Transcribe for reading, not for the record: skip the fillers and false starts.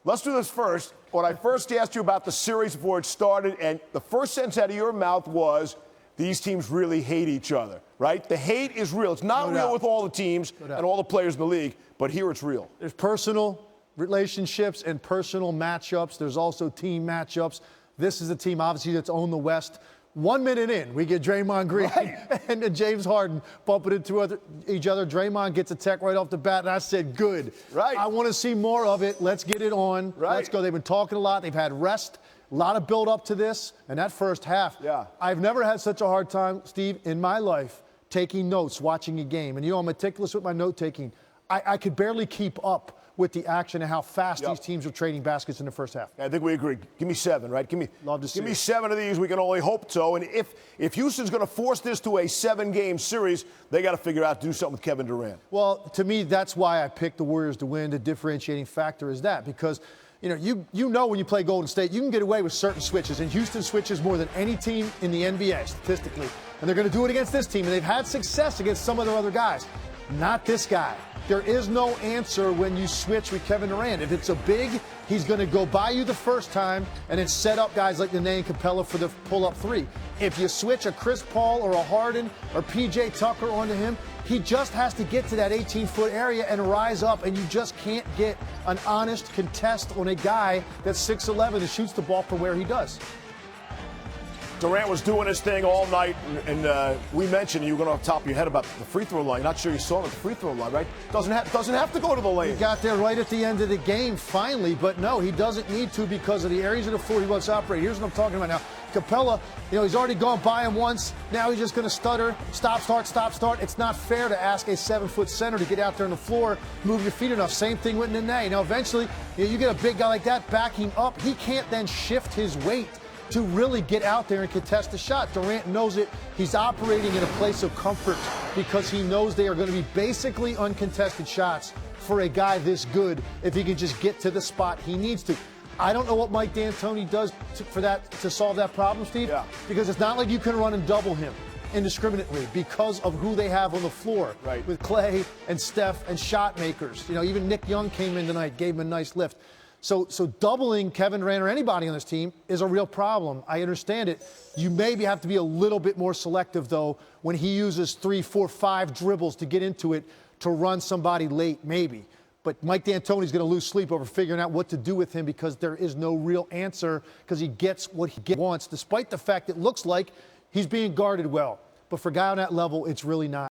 let's do this first. When I first asked you about the series before it started, and the first sentence out of your mouth was, these teams really hate each other, right? The hate is real. It's not real with all the teams and all the players in the league, but here it's real. There's personal relationships and personal matchups. There's also team matchups. This is a team, obviously, that's owned the West. 1 minute in, we get Draymond Green and James Harden bumping into each other. Draymond gets a tech right off the bat, and I said, good. I want to see more of it. Let's get it on. Let's go. They've been talking a lot. They've had rest. A lot of build up to this. And that first half, I've never had such a hard time, Steve, in my life taking notes, watching a game. And, you know, I'm meticulous with my note taking. I could barely keep up with the action and how fast these teams are trading baskets in the first half. I think we agree. Give me 7, right? Give me 7 of these. We can only hope so. And if Houston's going to force this to a 7-game series, they got to figure out to do something with Kevin Durant. Well, to me, that's why I picked the Warriors to win. The differentiating factor is that because, you know when you play Golden State, you can get away with certain switches. And Houston switches more than any team in the NBA statistically. And they're going to do it against this team. And they've had success against some of their other guys. Not this guy. There is no answer when you switch with Kevin Durant. If it's a big, he's going to go by you the first time and then set up guys like Nene and Capella for the pull-up three. If you switch a Chris Paul or a Harden or P.J. Tucker onto him, he just has to get to that 18-foot area and rise up, and you just can't get an honest contest on a guy that's 6'11" and shoots the ball from where he does. Durant was doing his thing all night, and we mentioned you were going off the top of your head about the free throw line. Not sure you saw him at the free throw line, right? Doesn't have to go to the lane. He got there right at the end of the game, finally, but no, he doesn't need to because of the areas of the floor he wants to operate. Here's what I'm talking about now. Capella, he's already gone by him once. Now he's just going to stutter, stop, start. It's not fair to ask a 7-foot center to get out there on the floor, move your feet enough. Same thing with Nene. Now, eventually, you get a big guy like that backing up. He can't then shift his weight to really get out there and contest the shot. Durant knows it. He's operating in a place of comfort because he knows they are going to be basically uncontested shots for a guy this good if he can just get to the spot he needs to. I don't know what Mike D'Antoni does to solve that problem, Steve, because it's not like you can run and double him indiscriminately because of who they have on the floor with Clay and Steph and shot makers. Even Nick Young came in tonight, gave him a nice lift. So doubling Kevin Durant or anybody on this team is a real problem. I understand it. You maybe have to be a little bit more selective, though, when he uses 3, 4, 5 dribbles to get into it to run somebody late, maybe. But Mike D'Antoni's going to lose sleep over figuring out what to do with him because there is no real answer because he gets what he wants, despite the fact it looks like he's being guarded well. But for a guy on that level, it's really not.